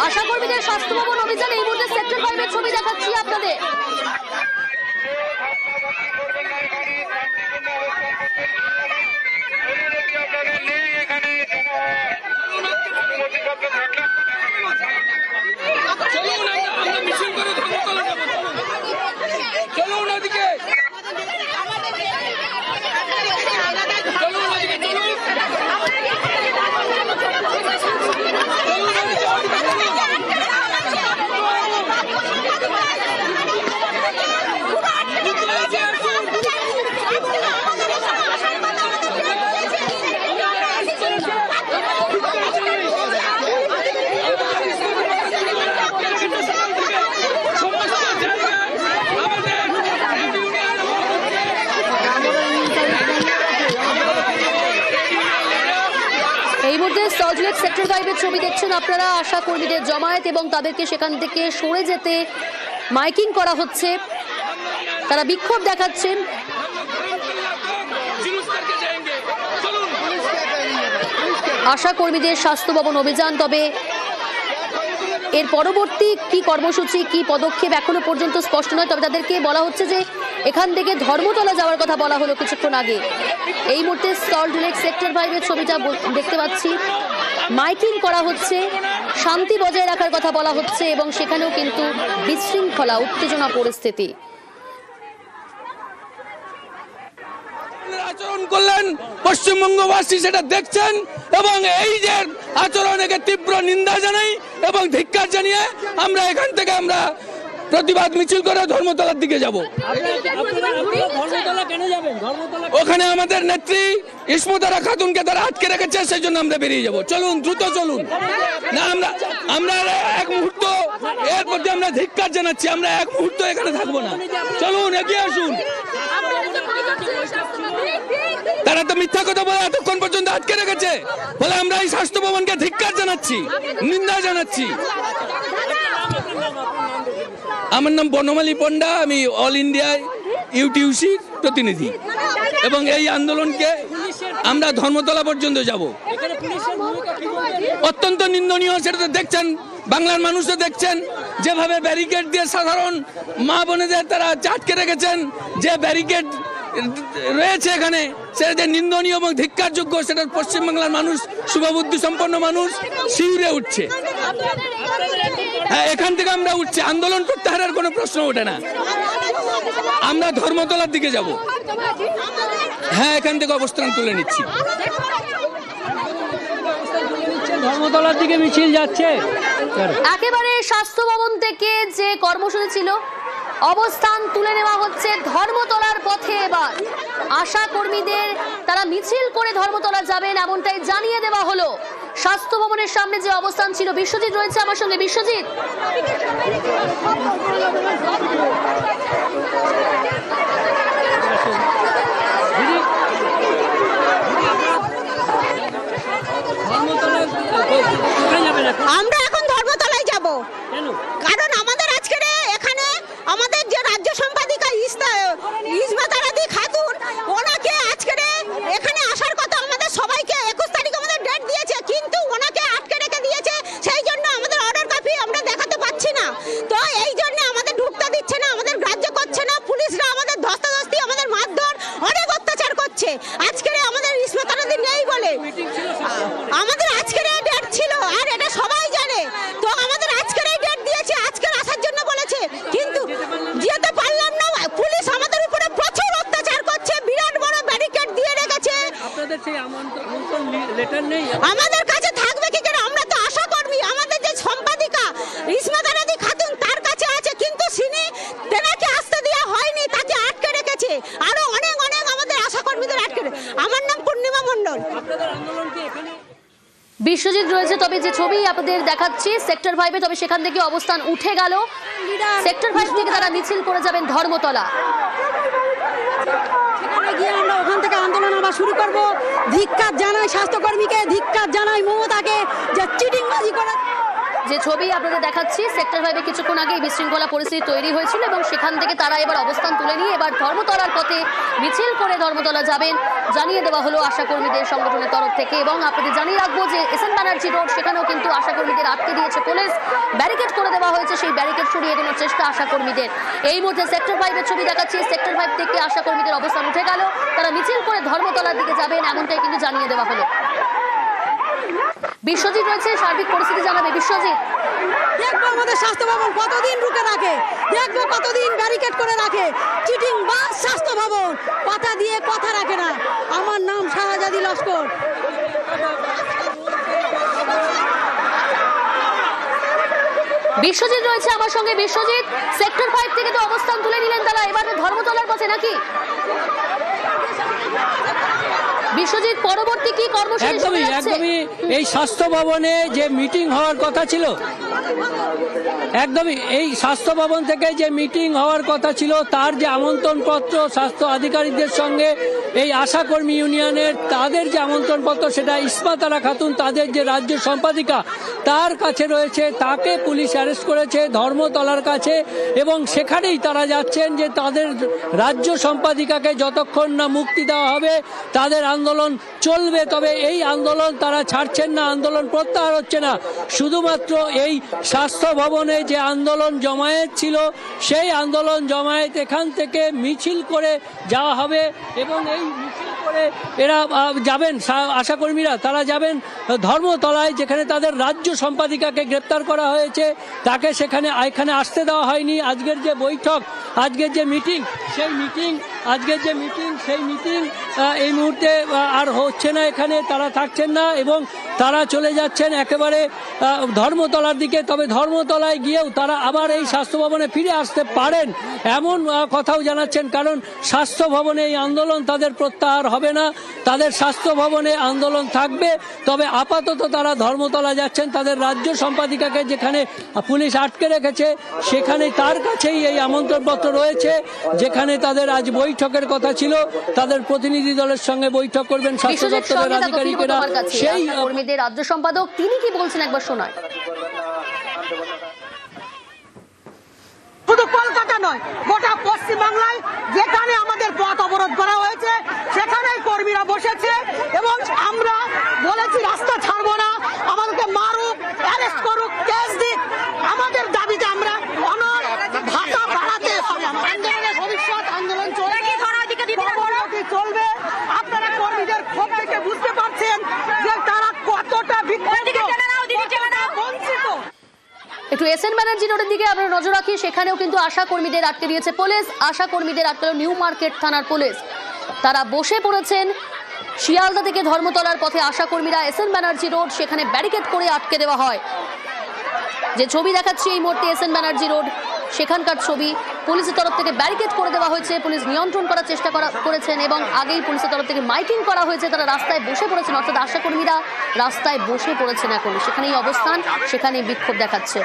আশা কর্মীদের স্বাস্থ্য ভবন অভিযান এই মুহূর্তে সেক্টর 5 এর ছবি দেখাচ্ছি আপনাদের। এই মুহূর্তে সল্টলেক সেক্টর 5 এর ছবি দেখছেন আপনারা। আশা কর্মীদের জমায়েত এবং তাদেরকে সেখান থেকে সরে যেতে মাইকিং করা হচ্ছে, তারা বিক্ষোভ দেখাচ্ছেন। আশা কর্মীদের স্বাস্থ্য ভবন অভিযান, তবে এর পরবর্তী কি কর্মসূচি কি পদক্ষেপ এখনো পর্যন্ত স্পষ্ট নয়। তবে তাদেরকে বলা হচ্ছে যে এখান থেকে ধর্মতলা যাওয়ার কথা বলা হলো কিছুক্ষণ আগে। এই মুহূর্তে সল্টলেক সেক্টর 5 এর ছবিটা দেখতে পাচ্ছি, মাইকিং করা হচ্ছে, শান্তি বজায় রাখার কথা বলা হচ্ছে এবং সেখানেও কিন্তু বিশৃঙ্খলা উত্তেজনা পরিস্থিতি। আচরণ করলেন পশ্চিমবঙ্গবাসী সেটা দেখছেন এবং এই যে আচরণকে তীব্র নিন্দা জানাই এবং ধিক্কার জানিয়ে আমরা এখান থেকে আমরা প্রতিবাদ মিছিল করে ধর্মতলার দিকে যাব। ওখানে আমাদের নেত্রী ইসমতারা খাতুনকে তারা আটকে রেখেছে, সেই জন্য আমরা বেরিয়ে যাব। চলুন, দ্রুত চলুন। না আমরা এক মুহূর্ত এর প্রতি আমরা ধিক্কার জানাচ্ছি, আমরা এক মুহূর্ত এখানে থাকবো না। চলুন, এগিয়ে আসুন। তারা তো মিথ্যা কথা বলে এতক্ষণ পর্যন্ত আটকে রেখেছে, বলে আমরা এই স্বাস্থ্য ভবনকে ধিক্কার জানাচ্ছি, নিন্দা জানাচ্ছি। আমার নাম বনমালী পণ্ডা, আমি অল ইন্ডিয়া ইউটিউসি প্রতিনিধি এবং এই আন্দোলনকে আমরা ধর্মতলা পর্যন্ত যাব। অত্যন্ত নিন্দনীয়, সেটা তো দেখছেন, বাংলার মানুষও দেখছেন যেভাবে ব্যারিকেড দিয়ে সাধারণ মা বোনেদের তারা আটকে রেখেছেন, যে ব্যারিকেড রয়েছে এখানে সেটা যে নিন্দনীয় এবং ধিক্কারযোগ্য, সেটা পশ্চিমবাংলার মানুষ, শুভবুদ্ধি সম্পন্ন মানুষ শিউরে উঠছে। হ্যাঁ, এখান থেকে আমরা উঠছি, আন্দোলন প্রত্যাহারের কোনো প্রশ্ন ওঠে না। আমরা ধর্মতলার দিকে যাব। হ্যাঁ, এখান থেকে অবস্থান তুলে নিচ্ছি। ধর্মতলার দিকে মিছিল যাচ্ছে। একেবারে স্বাস্থ্য ভবন থেকে যে কর্মসূচি ছিল, অবস্থান তুলে নেওয়া হচ্ছে ধর্মতলার পথে। এবার আশা কর্মীদের তারা মিছিল করে ধর্মতলা যাবেন এমনটাই জানিয়ে দেওয়া হলো। স্বাস্থ্য ভবনের সামনে যে অবস্থান ছিল, বিশ্বজিৎ রয়েছে আমার সঙ্গে। বিশ্বজিৎ, আমরা এখন ধর্মতলায় যাব, কারণ আমাদের আজকে এখানে আমাদের যে রাজ্য সম্পাদিকা ইসমতারাদি খাতুন, ওনাকে আজকে এখানে আসার কথা আমাদের সবাইকে 21 তারিখ আমাদের ডেট দিয়েছে, কিন্তু ওনাকে আটকে রেখে দিয়েছে। সেই জন্য আমাদের অর্ডার কপি আমরা দেখাতে পাচ্ছি না। তো এই জন্য আমাদের ঢুকতে দিচ্ছে না, আমাদের গ্রাহ্য করছে না। পুলিশরা আমাদের ধস্তাধস্তি, আমাদের মারধর, অনেক অত্যাচার করছে। আজকে আমাদের ইসমতারাদি নেই বলে আমাদের আজকে ডেট ছিল, আর এটা সবাই জানে। তো আমাদের আজকের এই ডেট দিয়েছে, আজকের আসার জন্য বলেছে, কিন্তু যেতে পারলাম না। পুলিশ আমাদের উপরে প্রচুর অত্যাচার করছে, বিরাট বড় ব্যারিকেড দিয়ে রেখেছে। আপনাদের সেই আমন্ত্রণ লেটার নেই? আমাদের কাছে থাকবে কি করে? আমরা তো আশা কর্মী, আমাদের যে সম্পাদিকা ইসমতারাদি খাতুন তার কাছে আছে, কিন্তু তেনাকে আসতে দেওয়া হয়নি, তাকে আটকে রেখেছে। আরো অনেক অনেক আমাদের আশা কর্মীদের আটকে। আমার নাম পূর্ণিমা মণ্ডল। আপনাদের আন্দোলন কি এখানে? বিশ্বজিৎ রয়েছে। তবে যে ছবি আপনাদের দেখাচ্ছি সেক্টর 5 এ, তবে সেখান থেকে অবস্থান উঠে গেল। সেক্টর 5 থেকে তারা মিছিল করে যাবেন ধর্মতলা। সেখানে গিয়ে আমরা ওখান থেকে আন্দোলন আবার শুরু করব। ধিক্কার জানাই স্বাস্থ্যকর্মীকে, ধিক্কার জানাই মমতাকে, যে চিটিংবাজি করে যে ছবি আপনাদের দেখাচ্ছি, সেক্টর 5-এ কিছুক্ষণ আগে বিশৃঙ্খলা পরিস্থিতি তৈরি হয়েছিল এবং সেখান থেকে তারা এবার অবস্থান তুলে নিয়ে এবার ধর্মতলার পথে মিছিল করে ধর্মতলা যাবেন জানিয়ে দেওয়া হলো আশাকর্মীদের সংগঠনের তরফ থেকে। এবং আপনাদের জানিয়ে রাখবো যে এসএন ব্যানার্জি রোড সেখানেও কিন্তু আশাকর্মীদের আটকে দিয়েছে পুলিশ, ব্যারিকেড করে দেওয়া হয়েছে, সেই ব্যারিকেড সরিয়ে এগোনোর চেষ্টা আশাকর্মীদের। এই মুহূর্তে সেক্টর 5-এর ছবি দেখাচ্ছি, সেক্টর 5 থেকে আশাকর্মীদের অবস্থান উঠে গেল, তারা মিছিল করে ধর্মতলার দিকে যাবেন এমনটাই কিন্তু জানিয়ে দেওয়া হলো। বিশ্বজিৎ রয়েছে, সার্বিক পরিস্থিতি জানাবে। বিশ্বজিৎ, দেখবো আমাদের স্বাস্থ্য ভবন কতদিন রুখে রাখে, দেখবো কতদিন ব্যারিকেড করে রাখে। চিটিং বাস স্বাস্থ্য ভবন, কথা দিয়ে কথা রাখে না। আমার নাম শাহজাদি লস্কর। বিশ্বজিৎ রয়েছে আমার সঙ্গে। বিশ্বজিৎ, সেক্টর 5 থেকে তো অবস্থান তুলে নিলেন তারা, এবার ধর্মতলার পথে নাকি? বিশ্বজিৎ, পরবর্তী কি কর্মসূচি? একদমই এই স্বাস্থ্য ভবনে যে মিটিং হওয়ার কথা ছিল, একদমই এই স্বাস্থ্য ভবন থেকে যে মিটিং হওয়ার কথা ছিল তার যে আমন্ত্রণ পত্র স্বাস্থ্য আধিকারিকদের সঙ্গে এই আশাকর্মী ইউনিয়নের তাদের যে আমন্ত্রণ পত্র সেটা ইসমাতারা খাতুন তাদের যে রাজ্য সম্পাদিকা তার কাছে রয়েছে, তাকে পুলিশ অ্যারেস্ট করেছে ধর্মতলার কাছে এবং সেখানেই তারা যাচ্ছেন যে তাদের রাজ্য সম্পাদিকাকে যতক্ষণ না মুক্তি দেওয়া হবে তাদের আন্দোলন চলবে। তবে এই আন্দোলন তারা ছাড়ছেন না, আন্দোলন প্রত্যাহার হচ্ছে না। শুধুমাত্র এই স্বাস্থ্য ভবনে যে আন্দোলন জমায়েত ছিল সেই আন্দোলন জমায়েত এখান থেকে মিছিল করে যাওয়া হবে এবং এই মিছিল করে এরা যাবেন, আশাকর্মীরা তারা যাবেন ধর্মতলায়, যেখানে তাদের রাজ্য সম্পাদিকাকে গ্রেপ্তার করা হয়েছে, তাকে এখানে আসতে দেওয়া হয়নি। আজকের যে বৈঠক, আজকের যে মিটিং, সেই মিটিং এই মুহূর্তে আর হচ্ছে না, এখানে তারা থাকছেন না এবং তারা চলে যাচ্ছেন একেবারে ধর্মতলার দিকে। তবে ধর্মতলায় গিয়েও তারা আবার এই স্বাস্থ্য ভবনে ফিরে আসতে পারেন এমন কথাও জানাচ্ছেন, কারণ স্বাস্থ্য ভবনে এই আন্দোলন তাদের প্রত্যাহার হবে না, তাদের স্বাস্থ্য ভবনে আন্দোলন থাকবে। তবে আপাতত তারা ধর্মতলা যাচ্ছেন, তাদের রাজ্য সম্পাদিকাকে যেখানে পুলিশ আটকে রেখেছে সেখানে তার কাছেই এই আমন্ত্রণপত্র রয়েছে, যেখানে তাদের আজ বৈঠকের কথা ছিল, তাদের প্রতিনিধি দলের সঙ্গে বৈঠক করবেন স্বাস্থ্য দপ্তরের আধিকারিকেরা। সেই কর্মীদের রাজ্য সম্পাদক তিনি কি বলছেন একবার শোনায়। শুধু কলকাতা নয়, গোটা পশ্চিমবাংলায় যেখানে আমাদের পথ অবরোধ করা হয়েছে সেখানেই কর্মীরা বসেছে এবং আমরা বলেছি রাস্তা ছাড়বো না, আমাদেরকে মারুক, অ্যারেস্ট করুক, কেস দিক, আমাদের দাবিতে আমরা অনর ভাষা বাড়াতে হবে। আন্দোলনের ভবিষ্যৎ আন্দোলন চলবে। আপনারা কর্মীদের ক্ষোভ থেকে বুঝতে পারছেন যে তারা কতটা বিক্ষুব্ধ, বঞ্চিত। একটু এসএন ব্যানার্জি রোডের দিকে আমরা নজর রাখি, সেখানেও কিন্তু আশাকর্মীদের আটকে দিয়েছে পুলিশ। আশাকর্মীদের আটকে নিউ মার্কেট থানার পুলিশ, তারা বসে পড়েছেন শিয়ালদা থেকে ধর্মতলার পথে। আশাকর্মীরা এসএন ব্যানার্জি রোড সেখানে ব্যারিকেড করে আটকে দেওয়া হয়। যে ছবি দেখাচ্ছি এই মুহূর্তে এসএন ব্যানার্জি রোড সেখানকার ছবি, পুলিশের তরফ থেকে ব্যারিকেড করে দেওয়া হয়েছে, পুলিশ নিয়ন্ত্রণ করার চেষ্টা করেছেন এবং আগেই পুলিশের তরফ থেকে মাইকিং করা হয়েছে, তারা রাস্তায় বসে পড়েছেন, অর্থাৎ আশাকর্মীরা রাস্তায় বসে পড়েছেন এখন, সেখানেই অবস্থান, সেখানেই বিক্ষোভ দেখাচ্ছে।